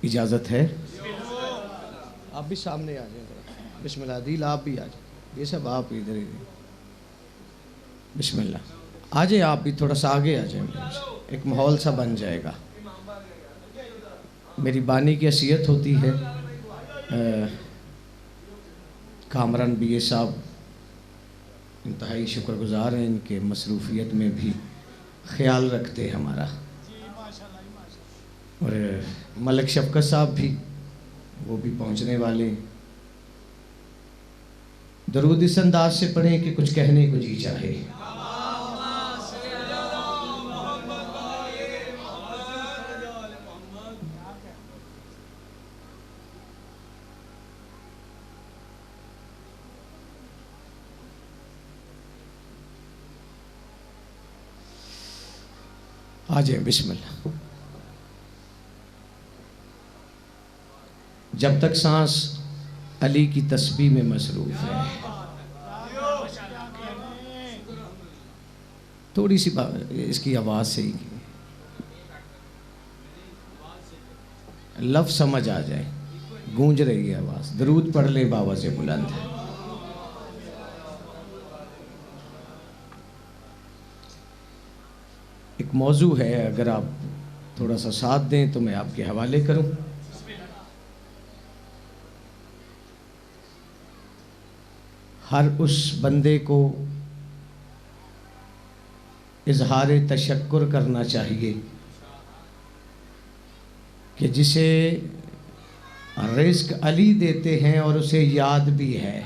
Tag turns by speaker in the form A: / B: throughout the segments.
A: इजाज़त है? आप भी सामने आ जाए। बिस्मिल्लाह। दिल आप भी आ जाए। ये सब आप इधर ही। बिस्मिल्लाह। आ जाए आप भी, थोड़ा सा आगे आ जाए, एक माहौल सा बन जाएगा। मेरी बानी की हैसियत होती है, कामरान बीए साहब इंतहाई शुक्रगुज़ार हैं, इनके मसरूफ़ियत में भी ख्याल रखते हैं हमारा। और मलिक शफ़क़त साहब भी, वो भी पहुंचने वाले। दरूद इस अंदाज से पढ़ें कि कुछ कहने को जी चाहे। आ जाए। बिस्मिल्लाह। जब तक सांस अली की तस्बीह में मसरूफ़ है। थोड़ी सी इसकी आवाज़ से ही लफ्ज़ समझ आ जाए, गूंज रही है आवाज़। दरूद पढ़ ले बावाज़ बुलंद। एक मौजू है, अगर आप थोड़ा सा साथ दें तो मैं आपके हवाले करूं। हर उस बंदे को इजहार तशक्कुर करना चाहिए कि जिसे रिज़्क़ अली देते हैं और उसे याद भी है।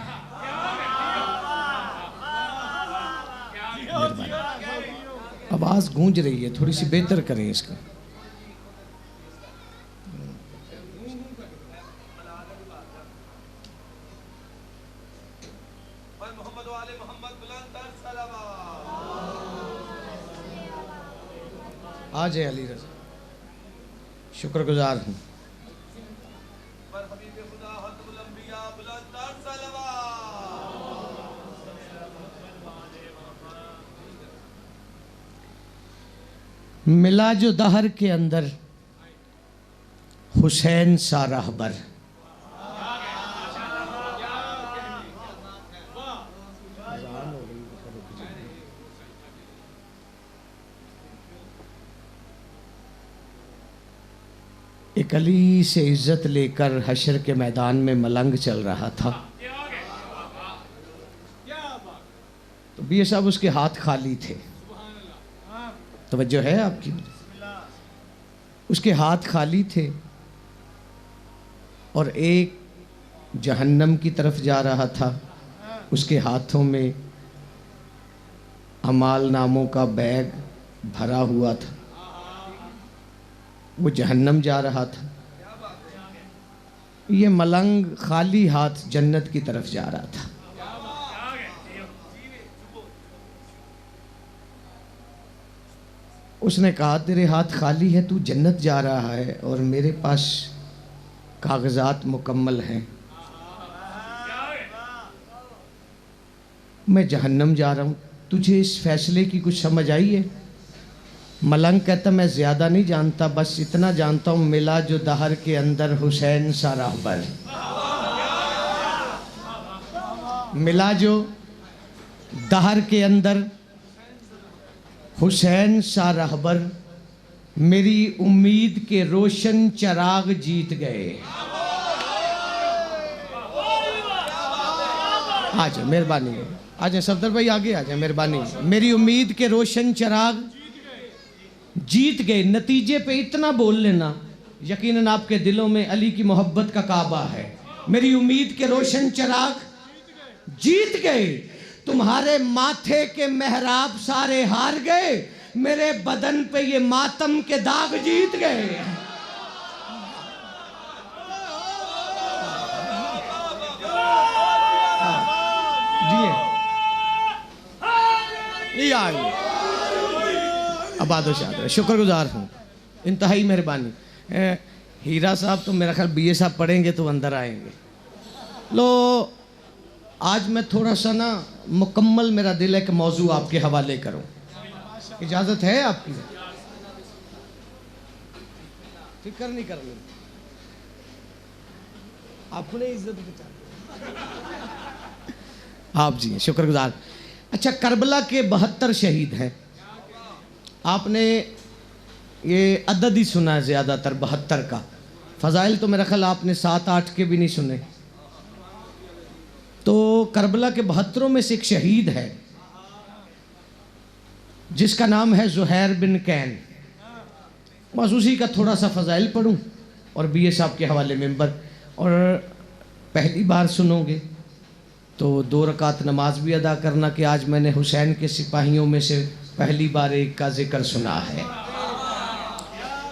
A: आवाज़ गूंज रही है, थोड़ी सी बेहतर करें इसका। आ जाए अली रज़ा, शुक्रगुजार हूँ। मिला जो दहर के अंदर हुसैन सा रहबर, एक अली से इज्जत लेकर हशर के मैदान में मलंग चल रहा था। तो बीए साहब उसके हाथ खाली थे। तवज्जो है आपकी? उसके हाथ खाली थे और एक जहन्नम की तरफ जा रहा था। उसके हाथों में अमाल नामों का बैग भरा हुआ था। वो जहन्नम जा रहा था। ये मलंग खाली हाथ जन्नत की तरफ जा रहा था। उसने कहा, तेरे हाथ खाली है, तू जन्नत जा रहा है और मेरे पास कागजात मुकम्मल हैं, मैं जहन्नम जा रहा हूँ, तुझे इस फैसले की कुछ समझ आई है? मलंग कहता, मैं ज़्यादा नहीं जानता, बस इतना जानता हूँ, मिला जो दहर के अंदर हुसैन सा रहबर। मिला जो दहर के अंदर हुसैन सा रहबर, मेरी उम्मीद के रोशन चराग जीत गए। आ जाए, मेहरबानी है, आ जाए सफदर भाई, आगे आ जाए, मेहरबानी। मेरी उम्मीद के रोशन चराग जीत गए। नतीजे पे इतना बोल लेना, यकीनन आपके दिलों में अली की मोहब्बत का काबा है। मेरी उम्मीद के रोशन चराग जीत गए, तुम्हारे माथे के मेहराब सारे हार गए, मेरे बदन पे ये मातम के दाग जीत गए। जी आइए, आबाद शुक्रगुजार हूँ, इंतहाई मेहरबानी। हीरा साहब तो मेरा ख्याल बीए साहब पढ़ेंगे तो अंदर आएंगे। लो, आज मैं थोड़ा सा ना मुकम्मल, मेरा दिल है कि मौजू आपके हवाले करूं। इजाज़त है आपकी? फिक्र नहीं करनी। अपने इज्जत बचा, आप जी शुक्रगुजार। अच्छा, करबला के 72 शहीद हैं। आपने ये अदद ही सुना है ज़्यादातर 72 का। फ़ज़ाइल तो मेरा ख्याल आपने 7-8 के भी नहीं सुने। तो करबला के 72 में से एक शहीद है जिसका नाम है ज़ुहैर बिन कैन। बस उसी का थोड़ा सा फ़ज़ाइल पढ़ूँ और BA साहब के हवाले मेंबर, और पहली बार सुनोगे तो 2 रकात नमाज भी अदा करना कि आज मैंने हुसैन के सिपाहियों में से पहली बार एक का जिक्र सुना है।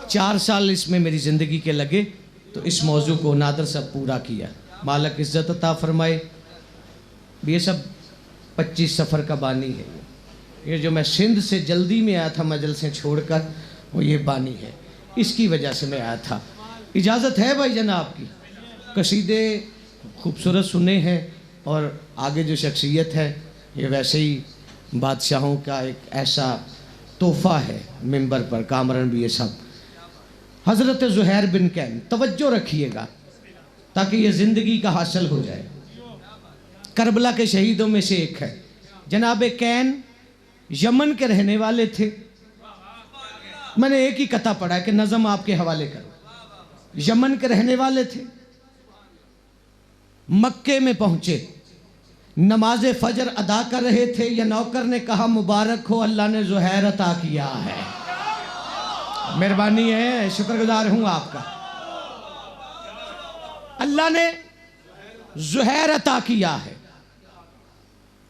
A: 4 साल इसमें मेरी ज़िंदगी के लगे तो इस मौजू को नादर सब पूरा किया। मालिक इज़्ज़त अता फरमाए। ये सब 25 सफ़र का बानी है। ये जो मैं सिंध से जल्दी में आया था मजलिसें छोड़कर, वो ये बानी है, इसकी वजह से मैं आया था। इजाज़त है भाई जनाब की। कसीदे खूबसूरत सुने हैं और आगे जो शख्सियत है ये वैसे ही बादशाहों का एक ऐसा तोहफ़ा है मिंबर पर। कामरान BA साहब, हज़रत ज़ुहैर बिन कैन, तवज्जो रखिएगा ताकि ये ज़िंदगी का हासिल हो जाए। करबला के शहीदों में से एक है। जनाब कैन यमन के रहने वाले थे। मैंने एक ही कथा पढ़ा है कि नज़म आपके हवाले करो। यमन के रहने वाले थे, मक्के में पहुंचे, नमाज फजर अदा कर रहे थे। या नौकर ने कहा मुबारक हो, अल्लाह ने ज़ुहैर अता किया है। मेहरबानी है, शुक्रगुजार हूं आपका। अल्लाह ने ज़ुहैर अता किया है।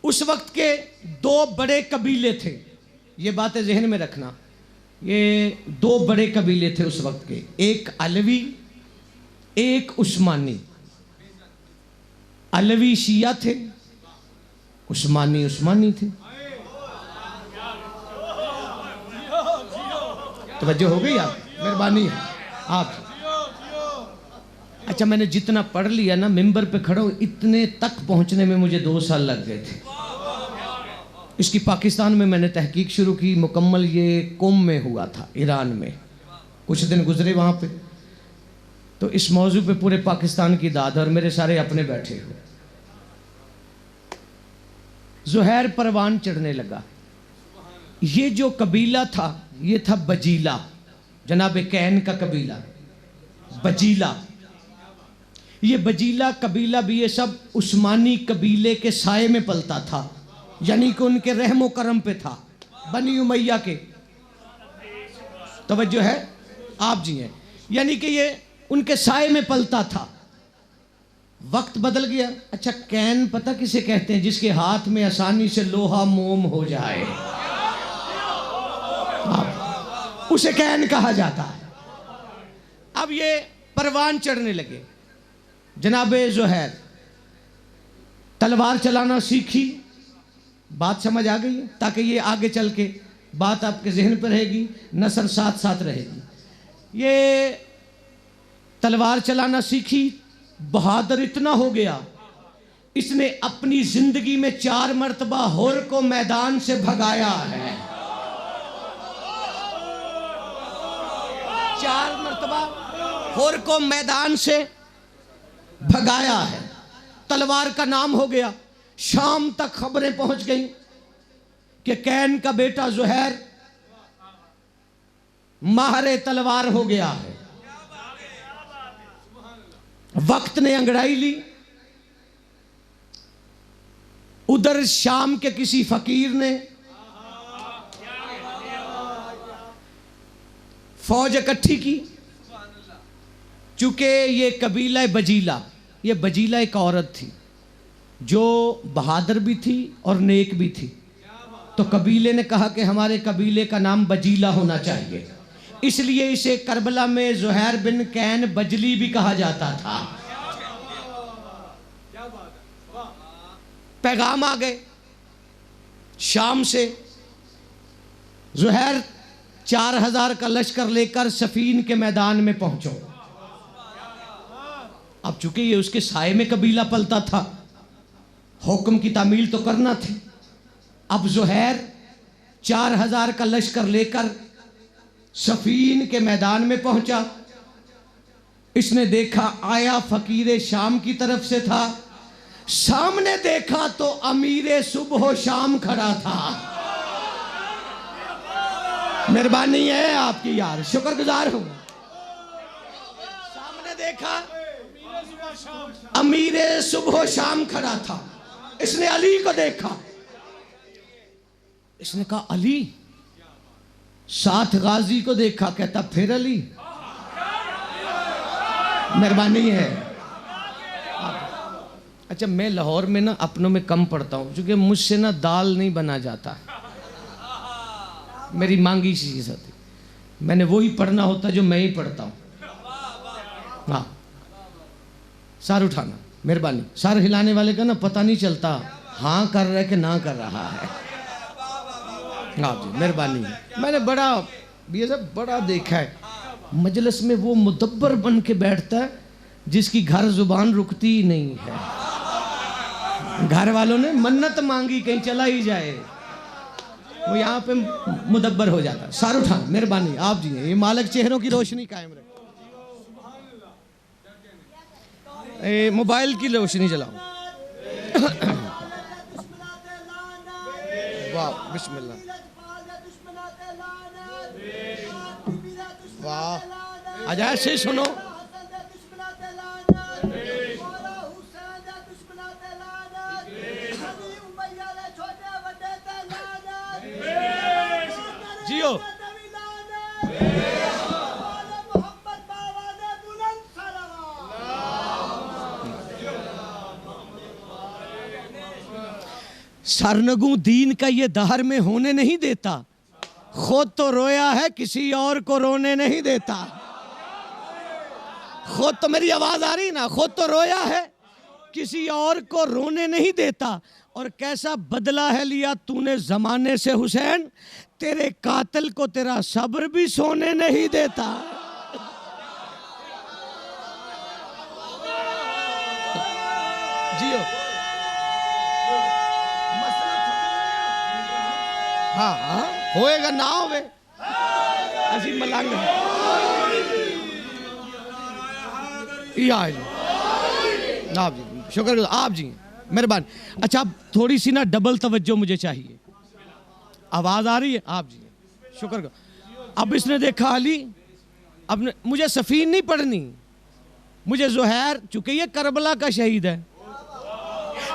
A: उस वक्त के 2 बड़े कबीले थे, ये बातें जहन में रखना। ये 2 बड़े कबीले थे उस वक्त के, एक अलवी, एक उस्मानी। अलवी शिया थे, उस्मानी थे। तवज्जो हो गई आप, मेहरबानी है आप। अच्छा, मैंने जितना पढ़ लिया ना, मिंबर पे खड़ा हूं, इतने तक पहुंचने में मुझे 2 साल लग गए थे। इसकी पाकिस्तान में मैंने तहकीक शुरू की, मुकम्मल ये कुम में हुआ था, ईरान में। कुछ दिन गुजरे वहाँ पे, तो इस मौजू पे पूरे पाकिस्तान की दाद, और मेरे सारे अपने बैठे हुए। ज़ुहैर परवान चढ़ने लगा। ये जो कबीला था ये था बजीला, जनाब कैन का कबीला बजीला। ये बजीला कबीला भी ये सब उस्मानी कबीले के साए में पलता था, यानी कि उनके रहमो करम पे था, बनी उमैया के। तवज्जो है आप जी हैं, यानी कि ये उनके साए में पलता था। वक्त बदल गया। अच्छा, कैन पता किसे कहते हैं? जिसके हाथ में आसानी से लोहा मोम हो जाए, उसे कैन कहा जाता है। अब ये परवान चढ़ने लगे। जनाब ज़ुहैर तलवार चलाना सीखी। बात समझ आ गई है? ताकि ये आगे चल के बात आपके जहन पर रहेगी, नसर साथ साथ रहेगी। ये तलवार चलाना सीखी, बहादुर इतना हो गया, इसने अपनी जिंदगी में 4 मरतबा हुर को मैदान से भगाया है। 4 मरतबा हुर को मैदान से भगाया है। तलवार का नाम हो गया। शाम तक खबरें पहुंच गई कि कैन का बेटा ज़ुहैर माहरे तलवार हो गया है। वक्त ने अंगड़ाई ली। उधर शाम के किसी फकीर ने फौज इकट्ठी की। चूंकि ये कबीला बजीला, ये बजीला एक औरत थी जो बहादुर भी थी और नेक भी थी, तो कबीले ने कहा कि हमारे कबीले का नाम बजीला होना चाहिए, इसलिए इसे करबला में ज़ुहैर बिन कैन बजली भी कहा जाता था। पैगाम आ गए शाम से। ज़ुहैर 4000 का लश्कर लेकर सफीन के मैदान में पहुंचो। अब चूंकि ये उसके साए में कबीला पलता था, हुक्म की तामील तो करना थी। अब ज़ुहैर 4000 का लश्कर लेकर सफीन के मैदान में पहुंचा। इसने देखा आया फकीर शाम की तरफ से था, सामने देखा तो अमीर सुबह शाम खड़ा था। मेहरबानी है आपकी यार, शुक्रगुजार हूं। सामने देखा अमीर सुबह शाम खड़ा था। इसने अली को देखा, इसने कहा अली। साथ गाजी को देखा, कहता फिर अली। मेहरबानी है। अच्छा, मैं लाहौर में ना अपनों में कम पढ़ता हूँ, क्योंकि मुझसे ना दाल नहीं बना जाता, मेरी मांगी चीज होती। मैंने वही पढ़ना होता जो मैं ही पढ़ता हूँ। हाँ, सार उठाना, मेहरबानी। सार हिलाने वाले का ना पता नहीं चलता हाँ कर रहा है कि ना कर रहा है। हाँ जी, मेहरबानी। मैंने बड़ा ये सब बड़ा देखा है। मजलिस में वो मुदब्बर बन के बैठता है जिसकी घर जुबान रुकती ही नहीं है। घर वालों ने मन्नत मांगी कहीं चला ही जाए, वो यहाँ पे मुदब्बर हो जाता है। सार उठाना, मेहरबानी आप जी। ये मालिक चेहरों की रोशनी कायम रहे। मोबाइल की रोशनी जलाओ। वाह, बिस्मिल्लाह, वाह। आज ऐसे सुनो। जियो। सरनगू दीन का ये दहर में होने नहीं देता, खुद तो रोया है किसी और को रोने नहीं देता। खुद तो, मेरी आवाज आ रही ना, खुद तो रोया है किसी और को रोने नहीं देता। और कैसा बदला है लिया तूने जमाने से हुसैन, तेरे कातिल को तेरा सब्र भी सोने नहीं देता। जियो। हाँ हाँ, होएगा ना होवे ऐसी मलंग आप जी, शुक्र आप जी, मेहरबानी। अच्छा, अब थोड़ी सी ना डबल तवज्जो मुझे चाहिए। आवाज आ रही है आप जी, शुक्र। अब इसने देखा अली, अब मुझे सफीन नहीं पढ़नी, मुझे ज़ुहैर, चूंकि ये करबला का शहीद है,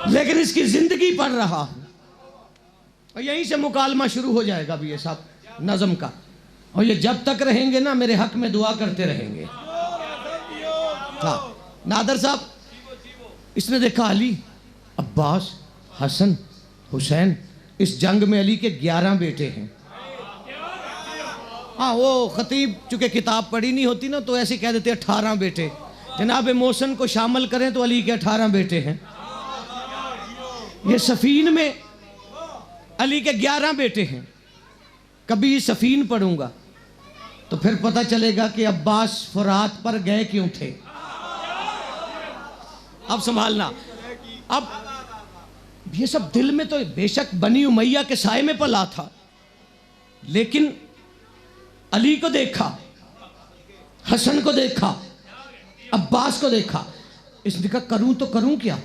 A: लेकिन इसकी जिंदगी पढ़ रहा हूं। और यहीं से मुकालमा शुरू हो जाएगा भी ये सब नज़म का। और ये जब तक रहेंगे ना मेरे हक में दुआ करते रहेंगे। हाँ, नादर साहब, इसने देखा अली, अब्बास, हसन, हुसैन। इस जंग में अली के 11 बेटे हैं। हाँ, वो खतीब चूंकि किताब पढ़ी नहीं होती ना, तो ऐसे कह देते 18 बेटे। जनाब मोहसिन को शामिल करें तो अली के 18 बेटे हैं। ये सफीन में अली के 11 बेटे हैं। कभी सफीन पढ़ूंगा तो फिर पता चलेगा कि अब्बास फुरात पर गए क्यों थे। अब संभालना। अब ये सब दिल में तो बेशक बनी उमैया के साए में पला था, लेकिन अली को देखा, हसन को देखा, अब्बास को देखा। इसने कहा करूं तो करूं क्या।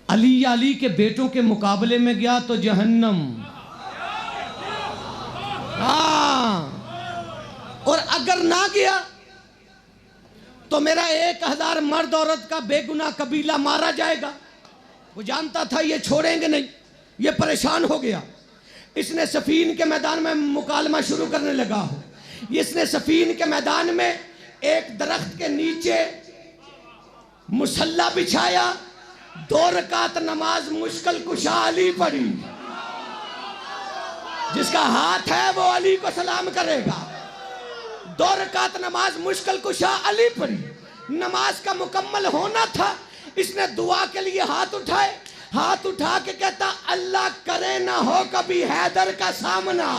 A: अली या अली के बेटों के मुकाबले में गया तो जहन्नम। हाँ, और अगर ना गया तो मेरा 1000 मर्द औरत का बेगुनाह कबीला मारा जाएगा। वो जानता था ये छोड़ेंगे नहीं, ये परेशान हो गया। इसने सफीन के मैदान में मुकालमा शुरू करने लगा हो। इसने सफीन के मैदान में एक दरख्त के नीचे मुसल्ला बिछाया, 2 रकात नमाज मुश्किल कुशा अली पढ़ी। जिसका हाथ है वो अली को सलाम करेगा। 2 रकात नमाज मुश्किल कुशा अली पढ़ी। नमाज का मुकम्मल होना था, इसने दुआ के लिए हाथ उठाए। हाथ उठा के कहता अल्लाह करे ना हो कभी हैदर का सामना।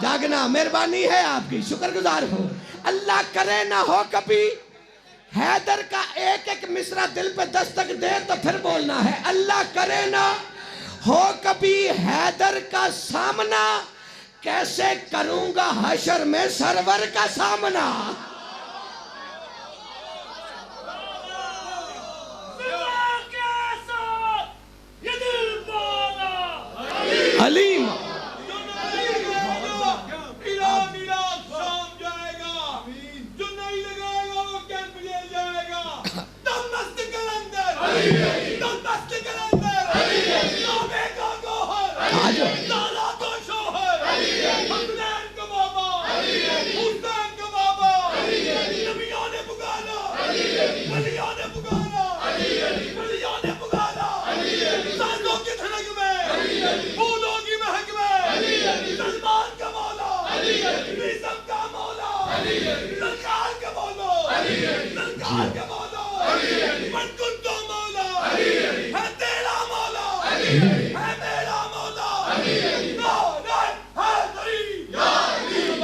A: जागना, मेहरबानी है आपकी, शुक्रगुजार हो। अल्लाह करे ना हो कभी हैदर का एक एक मिसरा दिल पे दस्तक दे तो फिर बोलना है अल्लाह करे ना हो कभी हैदर का सामना, कैसे करूंगा हशर में सरवर का सामना। अलीम।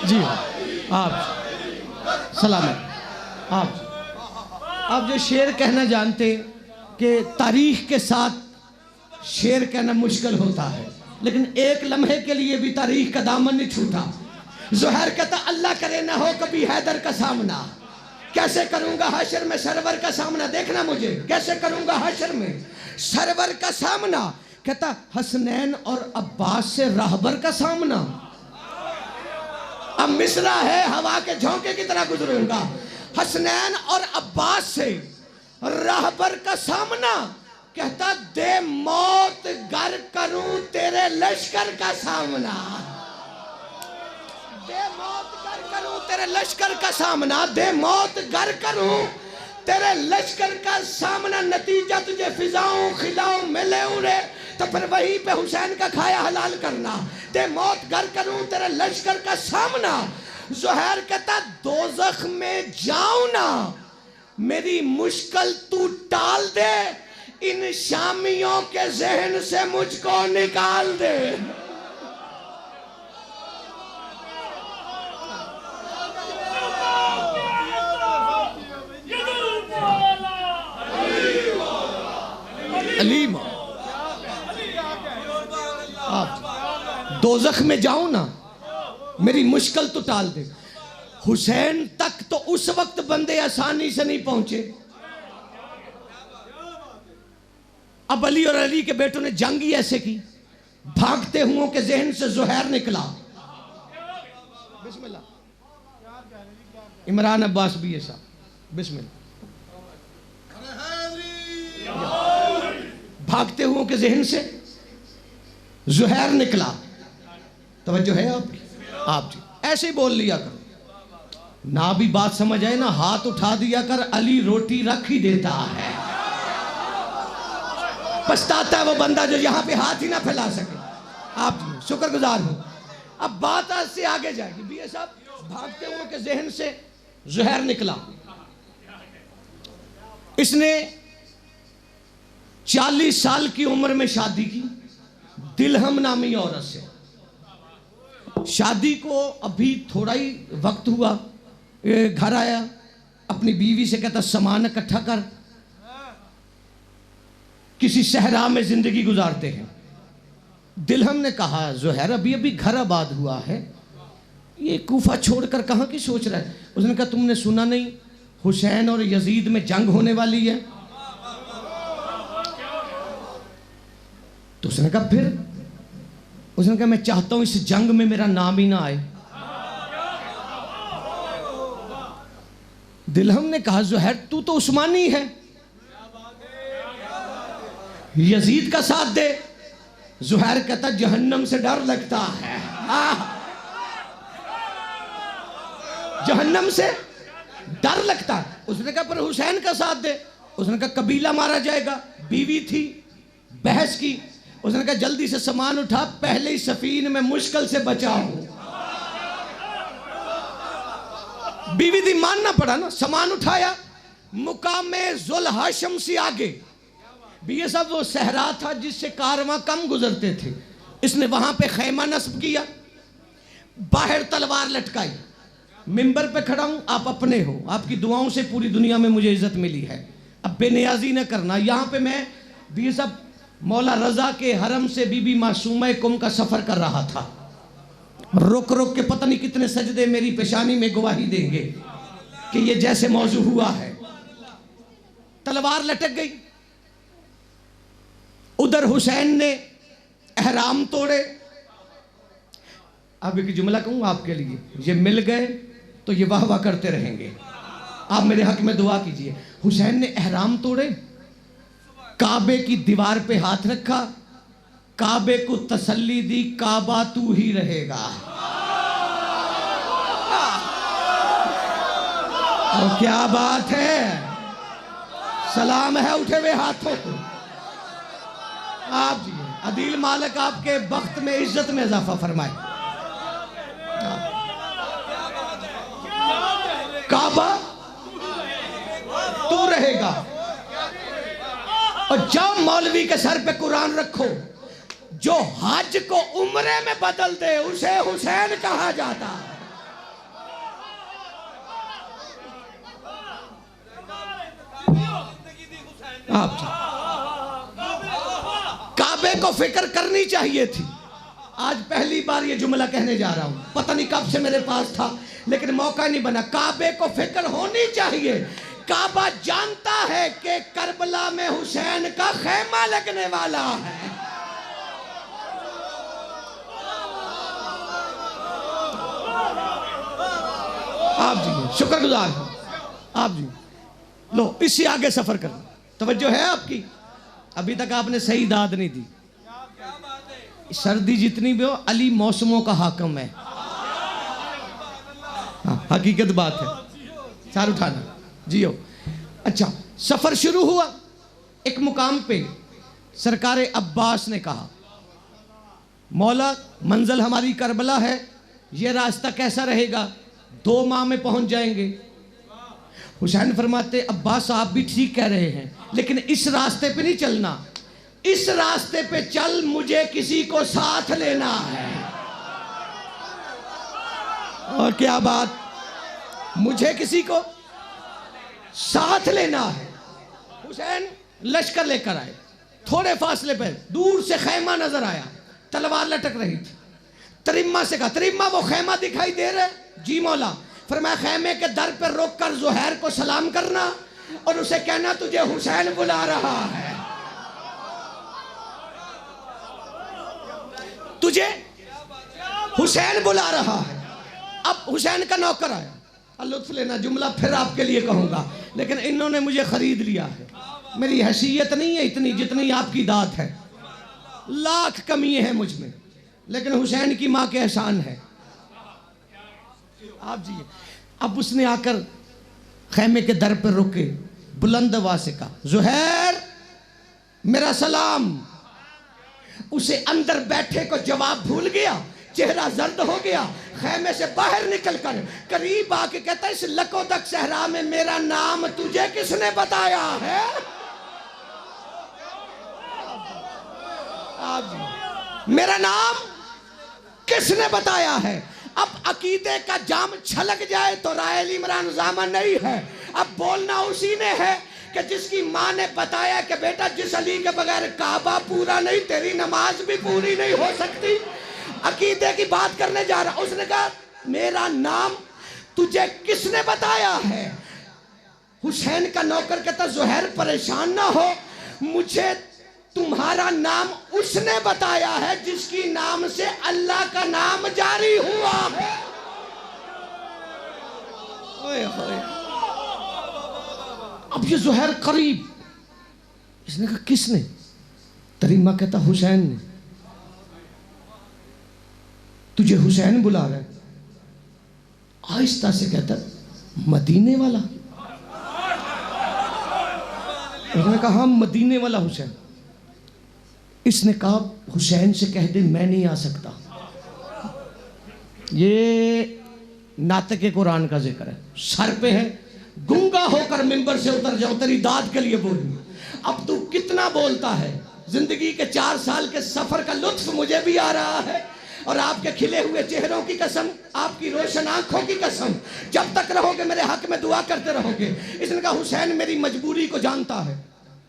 A: जी आप सलामत। आप जो शेर कहना जानते कि तारीख के साथ शेर कहना मुश्किल होता है, लेकिन एक लम्हे के लिए भी तारीख का दामन नहीं छूटा। ज़ुहैर कहता अल्लाह करे ना हो कभी हैदर का सामना, कैसे करूंगा हशर में सरवर का सामना। देखना मुझे कैसे करूंगा हशर में सरवर का सामना। कहता हसनैन और अब्बास से राहबर का सामना। अब मिसरा है हवा के झोंके की तरह गुजरूंगा। हसनैन और अब्बास से राहबर का सामना। कहता दे मौत गर करूं तेरे लश्कर का सामना। दे मौत गर करूं तेरे लश्कर का सामना। दे मौत गर करूं तेरे लश्कर का सामना। नतीजा तुझे फिजाओं खिलाऊं मिले उड़े, तो फिर वहीं पे हुसैन का खाया हलाल करना। दे मौत गर करूं तेरे लश्कर का सामना। ज़ुहैर कहता दोज़ख में जाऊं ना, मेरी मुश्किल तू टाल दे, इन शामियों के जहन से मुझको निकाल दे। अलीम आप दोज़ख में जाऊं ना, मेरी मुश्किल तो टाल दे। हुसैन तक तो उस वक्त बंदे आसानी से नहीं पहुंचे। अब अली और अली के बेटों ने जंग ही ऐसे की, भागते हुओं के जहन से ज़ुहैर निकला। बिस्मिल्लाह। इमरान अब्बास भी ऐसा बिस्मिल्लाह। भागते हुओं के जहन से ज़ुहैर निकला। तवज्जो है आपकी? आप जी ऐसे ही बोल लिया करो, ना भी बात समझ आए ना हाथ उठा दिया कर, अली रोटी रख ही देता है। पछताता है वो बंदा जो यहां पे हाथ ही ना फैला सके। आप जी शुक्रगुजार हो। अब बात आज से आगे जाएगी। बीए साहब भागते हुए के जहन से ज़ुहैर निकला। इसने 40 साल की उम्र में शादी की दिलहम नामी औरत से। शादी को अभी थोड़ा ही वक्त हुआ, घर आया, अपनी बीवी से कहता सामान इकट्ठा कर, किसी सहरा में जिंदगी गुजारते हैं। दिलहम ने कहा ज़ुहैर अभी अभी घर आबाद हुआ है, ये कूफा छोड़कर कहाँ की सोच रहा है। उसने कहा तुमने सुना नहीं हुसैन और यजीद में जंग होने वाली है। तो उसने कहा फिर? उसने कहा मैं चाहता हूं इस जंग में मेरा नाम ही ना आए। दिलहम ने कहा ज़ुहैर तू तो उस्मानी है, यजीद का साथ दे। ज़ुहैर कहता जहन्नम से डर लगता है। जहन्नम से डर लगता है। उसने कहा पर हुसैन का साथ दे। उसने कहा कबीला मारा जाएगा, बीवी थी, बहस की। उसने कहा जल्दी से सामान उठा, पहले ही सफीन में मुश्किल से बचाओ। बीवी थी, मानना पड़ा ना। सामान उठाया, मुकामे जुल हाशिम से आगे। बीए साहब वो सहरा था जिससे कारवां कम गुजरते थे। इसने वहां पे खैमा नस्ब किया, बाहर तलवार लटकाई। मिंबर पे खड़ा हूं, आप अपने हो, आपकी दुआओं से पूरी दुनिया में मुझे इज्जत मिली है। अब बेनियाजी न करना। यहां पे मैं बीए साहब मौला रजा के हरम से बीबी मासूमा कुम का सफर कर रहा था। रुक रुक के पता नहीं कितने सजदे मेरी पेशानी में गवाही देंगे कि ये जैसे मौजू हुआ है। तलवार लटक गई। उधर हुसैन ने एहराम तोड़े, अब एक जुमला कहूँगा आपके लिए, ये मिल गए तो ये वाह वाह करते रहेंगे। आप मेरे हक में दुआ कीजिए। हुसैन ने एहराम तोड़े, काबे की दीवार पे हाथ रखा, काबे को तसल्ली दी, काबा तू ही रहेगा। तो क्या बात है, सलाम है उठे हुए हाथों को। आप जी अदील मालिक आपके वक्त में इज्जत में इजाफा फरमाए। काबा तू रहेगा। और जब मौलवी के सर पे कुरान रखो, जो हज को उम्रे में बदल दे उसे हुसैन कहा जाता है। आप काबे को फिक्र करनी चाहिए थी। आज पहली बार ये जुमला कहने जा रहा हूं, पता नहीं कब से मेरे पास था लेकिन मौका नहीं बना। काबे को फिक्र होनी चाहिए। काबा जानता है कि करबला में हुसैन का खैमा लगने वाला है। आप जी शुक्रगुजार हैं। आप जी लो इससे आगे सफर करो। तवज्जो है आपकी? अभी तक आपने सही दाद नहीं दी। सर्दी जितनी भी हो, अली मौसमों का हाकिम है। हाँ, हकीकत बात है। सार उठाना जियो। अच्छा, सफर शुरू हुआ। एक मुकाम पे सरकार अब्बास ने कहा, मौला मंजिल हमारी करबला है, ये रास्ता कैसा रहेगा? 2 माह में पहुंच जाएंगे। हुसैन फरमाते, अब्बास आप भी ठीक कह रहे हैं, लेकिन इस रास्ते पे नहीं चलना। इस रास्ते पे चल, मुझे किसी को साथ लेना है। और क्या बात, मुझे किसी को साथ लेना है। हुसैन लश्कर लेकर आए। थोड़े फासले पर दूर से खैमा नजर आया, तलवार लटक रही थी। तरिम्मा से कहा, तरिम्मा वो खैमा दिखाई दे रहा है? जी मौला। फरमाया खैमे के दर पर रोक कर ज़ुहैर को सलाम करना और उसे कहना तुझे हुसैन बुला रहा है। तुझे हुसैन बुला रहा है। अब हुसैन का नौकर आया। लुत्फ लेना, जुमला फिर आपके लिए कहूंगा, लेकिन इन्होंने मुझे खरीद लिया है। मेरी हैसियत नहीं है इतनी जितनी आपकी दात है। लाख कमी है मुझ में, लेकिन हुसैन की मां के एहसान है। आप जी अब उसने आकर खैमे के दर पर रुके, बुलंद आवाज से कहा, ज़ुहैर मेरा सलाम। उसे अंदर बैठे को जवाब भूल गया, चेहरा जर्द हो गया। खैमे से बाहर निकलकर करीब आके कहता, इस लकोदक सहरा में मेरा नाम तुझे किसने बताया है? मेरा नाम किसने बताया है? अब अकीदे का जाम छलक जाए तो रायल इमरान जामा नहीं है। अब बोलना उसी ने है कि जिसकी माँ ने बताया कि बेटा जिस अली के बगैर काबा पूरा नहीं, तेरी नमाज भी पूरी नहीं हो सकती। अकीदे की बात करने जा रहा। उसने कहा मेरा नाम तुझे किसने बताया है? हुसैन का नौकर कहता, ज़ुहैर परेशान ना हो, मुझे तुम्हारा नाम उसने बताया है जिसकी नाम से अल्लाह का नाम जारी हुआ है। ओए ओए। अब ये ज़ुहैर करीब, इसने कहा किसने? तरीमा कहता हुसैन ने। तुझे हुसैन बुला रहा है। आहिस्ता से कहता मदीने वाला। उसने कहा हाँ मदीने वाला हुसैन। इसने कहा हुसैन से कह दे मैं नहीं आ सकता। ये नातक कुरान का जिक्र है, सर पे है। गूंगा होकर मिंबर से उतर जाऊं तेरी दाद के लिए बोलूं। अब तू कितना बोलता है। जिंदगी के 4 साल के सफर का लुत्फ मुझे भी आ रहा है, और आपके खिले हुए चेहरों की कसम, आपकी रोशन आंखों की कसम, जब तक रहोगे मेरे हक में दुआ करते रहोगे। इसने कहा हुसैन मेरी मजबूरी को जानता है,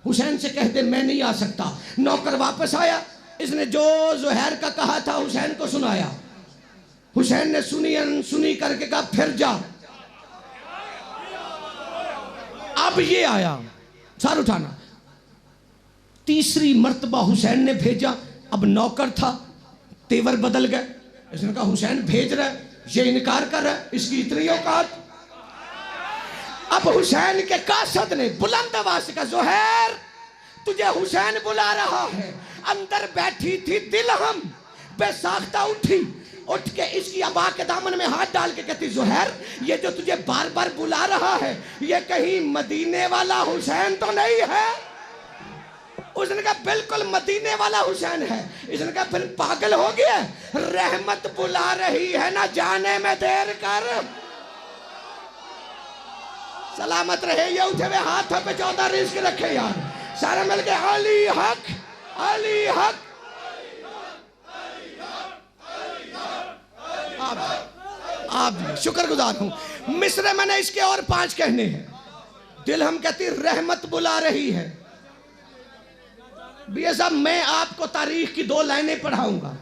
A: हुसैन से कह दे मैं नहीं आ सकता। नौकर वापस आया। इसने जो ज़ुहैर का कहा था हुसैन को सुनाया। हुसैन ने सुनी अनसुनी करके कहा फिर जा। अब ये आया, सर उठाना। तीसरी मर्तबा हुसैन ने भेजा। अब नौकर था, तेवर बदल गए। इसने कहा हुसैन भेज रहा है, ये इनकार कर रहा है, इसकी इतनी औकात। अब हुसैन के कासद ने बुलंद आवाज से कहा, ज़ोहैर तुझे हुसैन बुला रहा है। अंदर बैठी थी दिलहम बेसाख्ता उठी, उठ के इसकी अबा के दामन में हाथ डाल के कहती, ज़ोहैर ये जो तुझे बार बार बुला रहा है ये कहीं मदीने वाला हुसैन तो नहीं है? उसने कहा बिल्कुल मदीने वाला हुसैन है। इसने कहा फिर पागल हो गया, रहमत बुला रही है ना जाने में देर कर। सलामत रहे ये उठे हुए हाथों पे 14 रिस्क रखे यार, सारे मिल के अली हक, अली हक। आप शुक्रगुजार हूं। मिस्र मैंने इसके और 5 कहने हैं। दिल हम कहती रहमत बुला रही है। भैया साहब मैं आपको तारीख की 2 लाइनें पढ़ाऊंगा,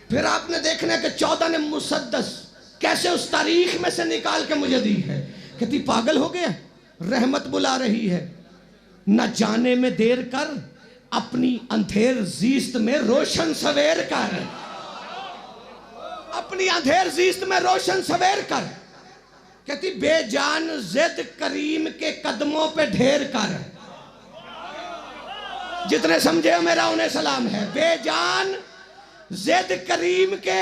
A: फिर आपने देखना कि 14 ने मुसद्दस कैसे उस तारीख में से निकाल के मुझे दी है। कहती पागल हो गया, रहमत बुला रही है, न जाने में देर कर, अपनी अंधेर जीस्त में रोशन सवेर कर, अपनी अंधेर जीस्त में रोशन सवेर कर। कहती बेजान जिद करीम के कदमों पे ढेर कर। जितने समझे मेरा उन्हें सलाम है। बेजान जिद करीम के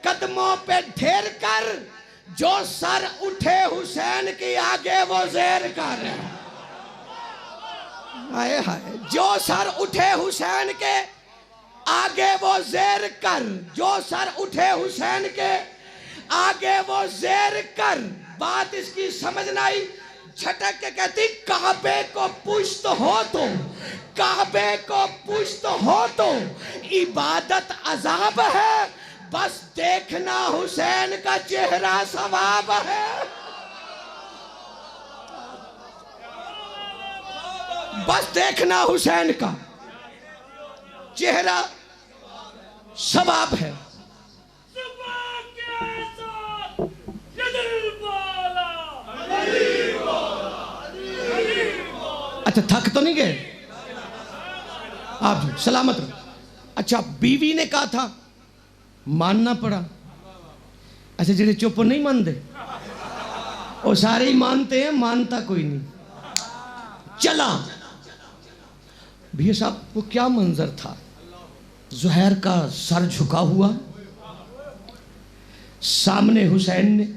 A: कदमों पे ढेर कर, जो सर उठे हुसैन के आगे वो ज़ेर कर। हाय हाय, जो सर उठे हुसैन के आगे वो ज़ेर कर, जो सर उठे हुसैन के आगे वो ज़ेर कर। बात इसकी समझ नहीं, झटक के कहती काबे को पुश्त हो तो, काबे को पुश्त हो तो इबादत अजाब है, बस देखना हुसैन का चेहरा सवाब है। बस देखना हुसैन का चेहरा सवाब है। अच्छा थक तो नहीं गए आप? सलामत रहो। अच्छा बीवी ने कहा था मानना पड़ा। अच्छा जेडे चुप नहीं मानते वो सारे ही मानते हैं, मानता कोई नहीं। चला भैया साहब वो क्या मंजर था, ज़ुहैर का सर झुका हुआ, सामने हुसैन ने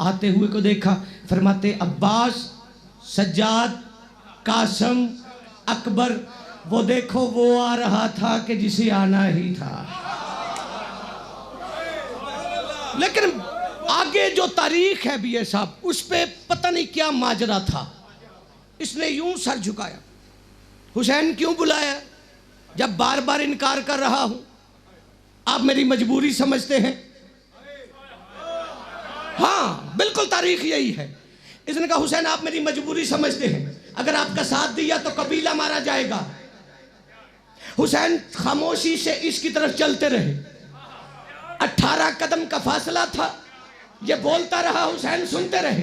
A: आते हुए को देखा। फरमाते अब्बास, सज्जाद, कासम, अकबर, वो देखो वो आ रहा था कि जिसे आना ही था। लेकिन आगे जो तारीख है भी साहब उस पे पता नहीं क्या माजरा था। इसने यूं सर झुकाया, हुसैन क्यों बुलाया जब बार बार इनकार कर रहा हूं? आप मेरी मजबूरी समझते हैं? हाँ बिल्कुल तारीख यही है। इसने कहा हुसैन आप मेरी मजबूरी समझते हैं, अगर आपका साथ दिया तो कबीला मारा जाएगा। हुसैन खामोशी से इसकी तरफ चलते रहे। 18 कदम का फासला था, ये बोलता रहा, हुसैन सुनते रहे।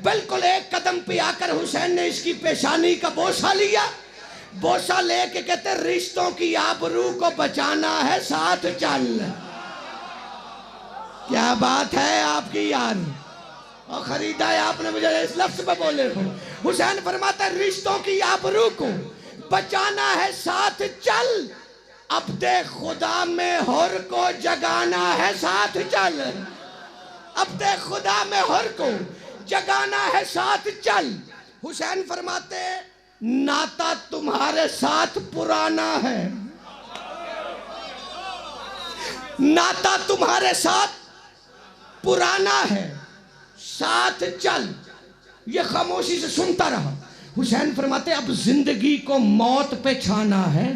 A: बिल्कुल एक कदम पे आकर हुसैन ने इसकी पेशानी का बोसा लिया। बोसा लेके कहते रिश्तों की आबरू को बचाना है, साथ चल। क्या बात है आपकी यार, और खरीदा है आपने मुझे इस लफ्ज में बोले हो। हुसैन फरमाता है रिश्तों की आबरू को बचाना है, साथ चल। अब दे खुदा में हुर को जगाना है, साथ चल। अब दे खुदा में हुर को जगाना है, साथ चल। हुसैन फरमाते नाता तुम्हारे साथ पुराना है, नाता तुम्हारे साथ पुराना है, साथ चल। ये खामोशी से सुनता रहा। हुसैन फरमाते अब जिंदगी को मौत पे छाना है।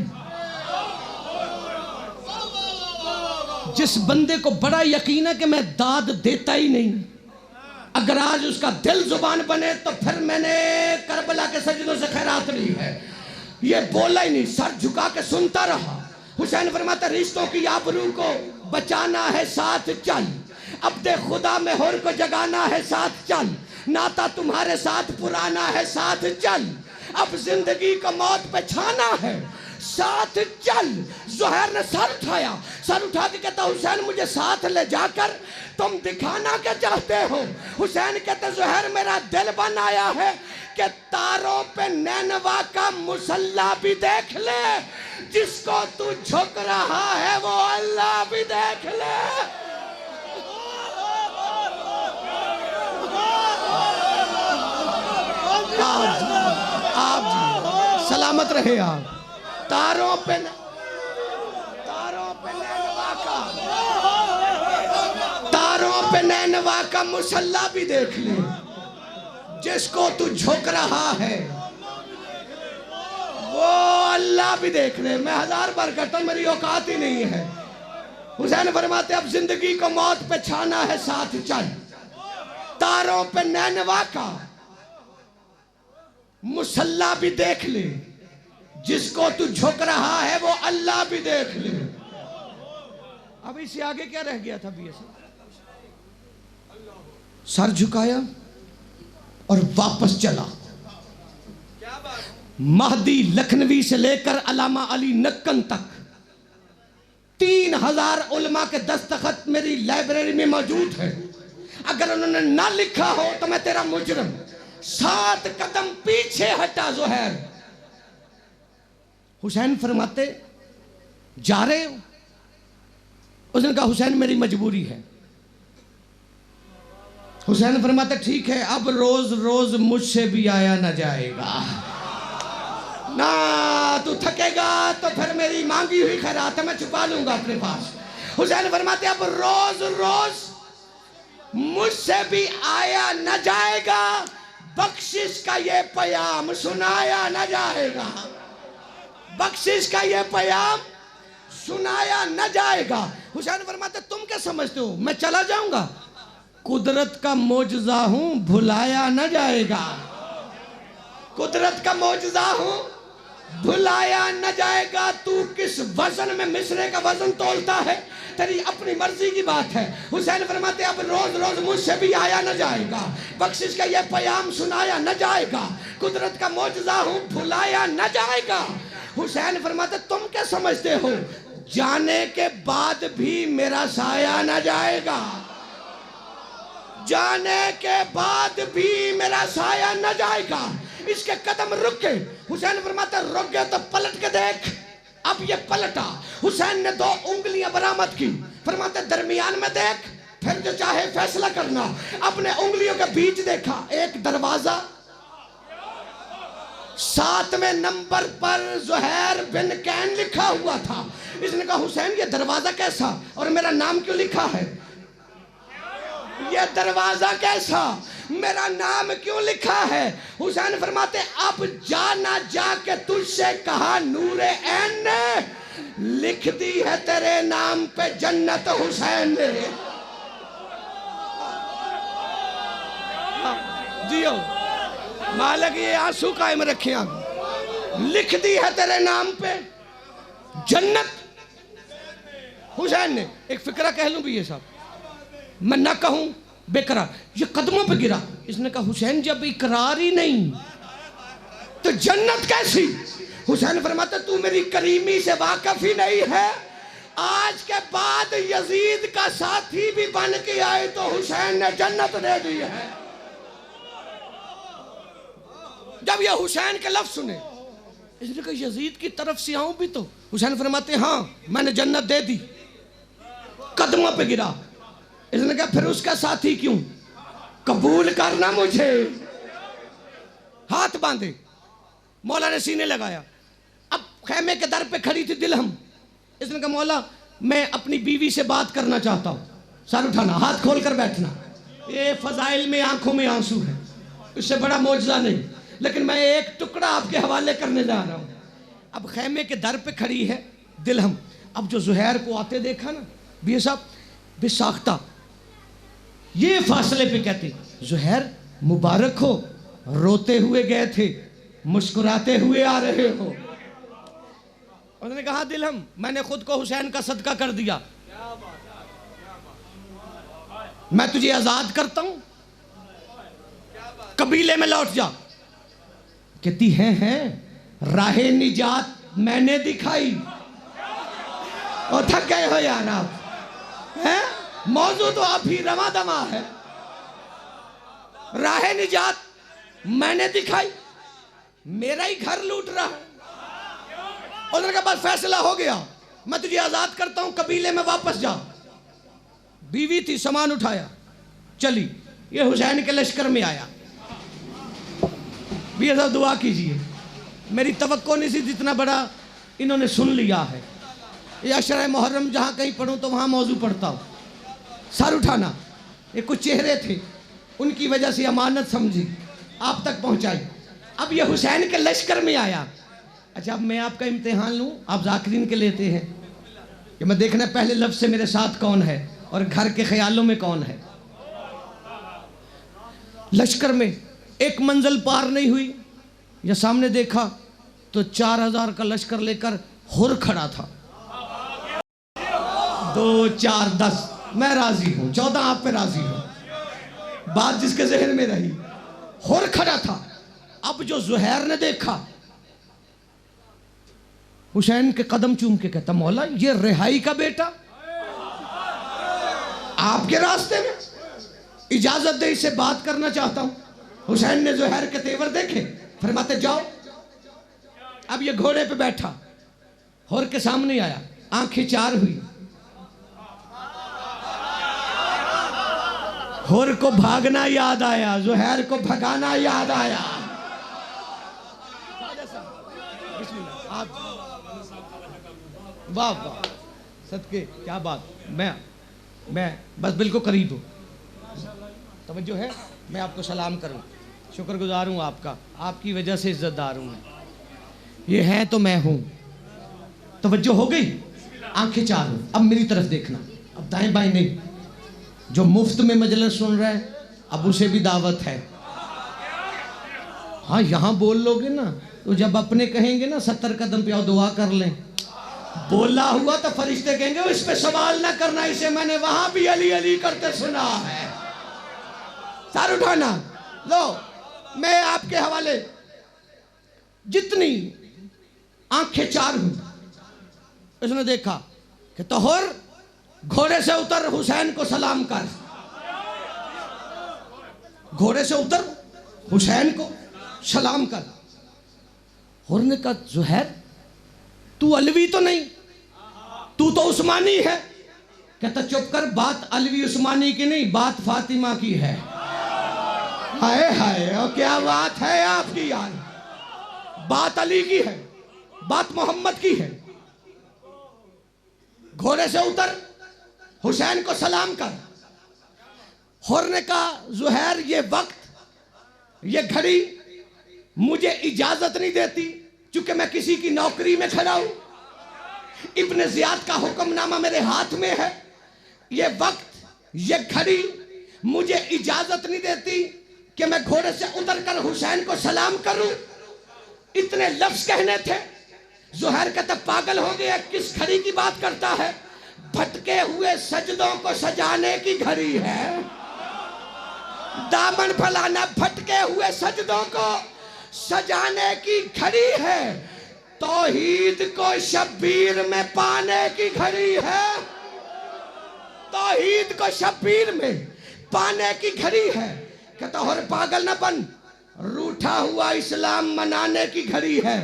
A: जिस बंदे को बड़ा यकीन है कि मैं दाद देता ही नहीं, अगर आज उसका दिल जुबान बने तो फिर मैंने करबला के सजदों से खैरात ली है, ये बोला ही नहीं, सर झुका के सुनता रहा। हुसैन फरमाता रिश्तों की आबरू को बचाना है, साथ चल। अब दे खुदा में हुर को जगाना है, साथ चल। नाता तुम्हारे साथ पुराना है, साथ चल। अब जिंदगी को मौत पे छाना है, साथ चल। ज़ुहैर ने सर उठाया, सर उठा के कहता हुसैन मुझे साथ ले जाकर तुम दिखाना क्या चाहते हो? हुसैन कहते ज़ुहैर मेरा दिल बन आया है कि तारों पे नैनवा का मुसल्ला भी देख ले, जिसको तू झुक रहा है वो अल्लाह भी देख ले। आप जी सलामत रहे आप। तारों पे नैनवा का मुसल्ला भी देख ले, जिसको तू झुक रहा है वो अल्लाह भी देख ले। मैं 1000 बार कहता हूं मेरी औकात ही नहीं है। हुसैन फरमाते अब जिंदगी को मौत पे छाना है, साथ चल। तारों पे नैनवा का मुसल्ला भी देख ले, जिसको तू झुक रहा है वो अल्लाह भी देख ले। अब इससे आगे क्या रह गया था? भी सर झुकाया और वापस चला। महदी लखनवी से लेकर अलामा अली नक्कन तक 3000 उलमा के दस्तखत मेरी लाइब्रेरी में मौजूद है। अगर उन्होंने ना लिखा हो तो मैं तेरा मुजरिम। 7 कदम पीछे हटा ज़ुहैर। हुसैन फरमाते जा रहे हो? उसने कहा हुसैन मेरी मजबूरी है। हुसैन फरमाते ठीक है, अब रोज रोज मुझसे भी आया ना जाएगा ना। तू थकेगा तो फिर मेरी मांगी हुई खैरात है मैं छुपा लूंगा अपने पास। हुसैन फरमाते अब रोज रोज मुझसे भी आया न जाएगा, बख्शिश का ये पैगाम सुनाया न जाएगा। बख्शिश का ये पैगाम सुनाया न जाएगा। हुसैन फरमाते तुम क्या समझते हो मैं चला जाऊंगा? कुदरत का मोजज़ा हूं, भुलाया न जाएगा। कुदरत का मोजज़ा हूं, भुलाया न जाएगा। तू किस वजन में मिसरे का वजन तोलता है तेरी अपनी मर्जी की बात है। हुसैन फरमाते अब रोज रोज मुझसे भी आया न जाएगा, बख्शिश का ये पैगाम सुनाया न जाएगा। कुदरत का मोजज़ा हूं, भुलाया न जाएगा। हुसैन फरमाते तुम क्या समझते हो जाने के बाद भी मेरा साया न जाएगा? जाने के बाद भी मेरा साया न जाएगा। इसके कदम रुक गए। हुसैन फरमाता रुक गए तो पलट के देख। अब ये पलटा। हुसैन ने 2 उंगलियां बरामद की। फरमाते दरमियान में देख, फिर जो चाहे फैसला करना। अपने उंगलियों के बीच देखा, एक दरवाजा, 7वें नंबर पर ज़ुहैर बिन कैन लिखा हुआ था। इसने कहा हुसैन ये दरवाजा कैसा और मेरा नाम क्यों लिखा है? ये दरवाजा कैसा, मेरा नाम क्यों लिखा है? हुसैन फरमाते अब जाना जाके तुझसे कहा नूरे ऐन ने लिख दी है तेरे नाम पे जन्नत हुसैन ने। जियो मालिक ये आंसू कायम रखे आप। लिख दी है तेरे नाम पे जन्नत हुसैन ने। एक फिक्रा कह लूं भी ये साहब, मैं ना कहूं बेकरार, ये कदमों पे गिरा। इसने कहा हुसैन जब इकरार ही नहीं तो जन्नत कैसी? हुसैन फरमाता तू मेरी करीमी से वाकिफ ही नहीं है। आज के बाद यजीद का साथी भी बन के आए तो हुसैन ने जन्नत दे दी है। जब ये हुसैन के लफ्ज सुने, इसने कहा यजीद की तरफ से आऊं भी तो? हुसैन फरमाते हाँ मैंने जन्नत दे दी। कदमों पे गिरा। इसने कहा फिर उसका साथी क्यों? कबूल करना मुझे। हाथ बांधे, मौला ने सीने लगाया। अब खैमे के दर पे खड़ी थी दिलहम। इसने कहा मौला मैं अपनी बीवी से बात करना चाहता हूं। सर उठाना, हाथ खोल कर बैठना। ये फजाइल में आंखों में आंसू है, इससे बड़ा मौजज़ा नहीं, लेकिन मैं एक टुकड़ा आपके हवाले करने जा रहा हूं। अब खैमे के दर पे खड़ी है दिलहम। अब जो ज़ुहैर को आते देखा ना, भी साहब बेसाख्ता ये फासले पे कहते ज़ुहैर मुबारक हो, रोते हुए गए थे मुस्कुराते हुए आ रहे हो। उन्होंने कहा दिलहम मैंने खुद को हुसैन का सदका कर दिया, मैं तुझे आजाद करता हूं, कबीले में लौट जा। कहती है राहे निजात मैंने दिखाई। और थक गए हो यार आप, हैं? मौजू तो आप ही रवा दवा है। राह निजात मैंने दिखाई, मेरा ही घर लूट रहा है। उन्होंने कहा बस फैसला हो गया, मैं तुझे आजाद करता हूं, कबीले में वापस जा। बीवी थी, सामान उठाया, चली। ये हुसैन के लश्कर में आया। भी साहब दुआ कीजिए, मेरी तवक्को नहीं थी जितना बड़ा इन्होंने सुन लिया है। ये अशरा मुहर्रम जहाँ कहीं पढ़ूँ तो वहाँ मौजू पढ़ता हूँ। सर उठाना, ये कुछ चेहरे थे, उनकी वजह से अमानत समझी, आप तक पहुँचाई। अब ये हुसैन के लश्कर में आया। अच्छा, अब मैं आपका इम्तिहान लूँ, आप जाकिरीन के लेते हैं कि मैं देखना पहले लफ्ज़ से मेरे साथ कौन है और घर के ख्यालों में कौन है। लश्कर में एक मंजिल पार नहीं हुई, या सामने देखा तो 4000 का लश्कर लेकर हुर खड़ा था। 2 4 10, मैं राजी हूं, 14 आप पे राजी हूं। बात जिसके जहन में रही, हुर खड़ा था। अब जो जुहैर ने देखा, हुसैन के कदम चूम के कहता, मौला ये रिहाई का बेटा आपके रास्ते में, इजाजत दे, इससे बात करना चाहता हूं। हुसैन ने जुहैर के तेवर देखे, फरमाते जाओ। अब ये घोड़े पे बैठा, हुर के सामने आया, आंखें 4 हुई। हुर को भागना याद आया, जुहैर को भगाना याद आया। वाह वाह, सदके, क्या बात। मैं बस बिल्कुल करीब हूँ, तवज्जो है। मैं आपको सलाम करूँ, शुक्रगुजार हूँ आपका, आपकी वजह से इज्जतदार हूँ मैं। ये है तो मैं हूँ। तवज्जो हो गई, आंखें 4 हो। अब मेरी तरफ देखना, अब दाएं बाएं नहीं। जो मुफ्त में मजलिस सुन रहा है, अब उसे भी दावत है। हाँ, यहाँ बोल लोगे ना तो जब अपने कहेंगे ना 70 कदम पे आओ दुआ कर लें, बोला हुआ तो फरिश्ते कहेंगे इस पे सवाल ना करना, इसे मैंने वहां भी अली अली करते सुना है। सर उठाना, लो मैं आपके हवाले। जितनी आंखें 4 हुई, उसने देखा कि तोहर घोड़े से उतर, हुसैन को सलाम कर। घोड़े से उतर, हुसैन को सलाम कर। हुर ने कहा जुहैर तू अलवी तो नहीं, तू तो उस्मानी है। कहता चुप कर, बात अलवी उस्मानी की नहीं, बात फातिमा की है। हाय हाय, और क्या बात है आपकी यार, बात अली की है, बात मोहम्मद की है। घोड़े से उतर, हुसैन को सलाम कर। हुर ने कहा जुहैर ये वक्त, ये घड़ी मुझे इजाजत नहीं देती, क्योंकि मैं किसी की नौकरी में खड़ा हूं। इब्न जियाद का हुक्मनामा मेरे हाथ में है। ये वक्त, ये घड़ी मुझे इजाजत नहीं देती कि मैं घोड़े से उतरकर हुसैन को सलाम करूं। इतने लफ्ज कहने थे। जुहैर कहता पागल हो गया, किस घड़ी की बात करता है? भटके हुए सजदों को सजाने की घड़ी है। दामन फैलाना, भटके हुए सजदों को सजाने की घड़ी है। तौहीद को शब्बीर में पाने की घड़ी है। तौहीद को शब्बीर में पाने की घड़ी है। कहता और पागल न बन, रूठा हुआ इस्लाम मनाने की घड़ी है।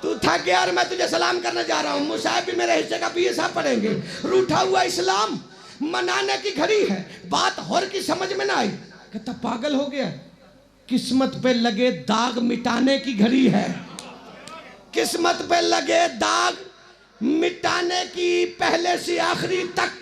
A: तू थक गया और मैं तुझे सलाम करने जा रहा हूं। मुसाहिब भी मेरे हिस्से का भी साहब पढ़ेंगे। रूठा हुआ इस्लाम मनाने की घड़ी है। बात और की समझ में ना आई। कहता पागल हो गया, किस्मत पे लगे दाग मिटाने की घड़ी है। किस्मत पे लगे दाग मिटाने की, पहले से आखिरी तक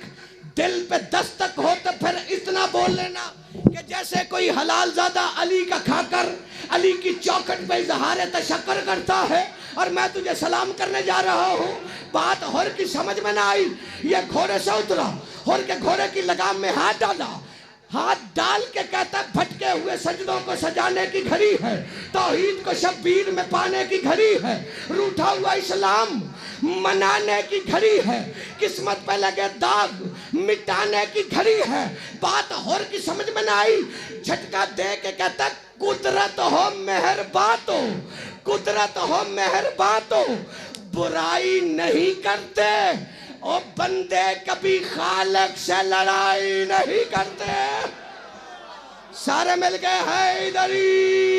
A: दिल पे दस्तक हो तो फिर इतना बोल लेना कि जैसे कोई हलाल ज़्यादा अली का खाकर अली की चौखट पे इजहार तशक्कर करता है और मैं तुझे सलाम करने जा रहा हूँ। बात हर की समझ में ना आई। ये घोड़े से उतरा, हर के घोड़े की लगाम में हाथ डाला, हाथ डाल के कहता भटके हुए सजदों को सजाने की घड़ी है। तौहीद को शब्बीर में पाने की घड़ी है। रूठा हुआ इस्लाम मनाने की घड़ी है। किस्मत पे लगे दाग मिटाने की घड़ी है। बात और की समझ में ना आई। झटका दे के कहता कुदरत हो मेहरबान तो कुदरत हो मेहरबान तो बुराई नहीं करते, और बंदे कभी खालिक से लड़ाई नहीं करते। सारे मिल गए हैदरी।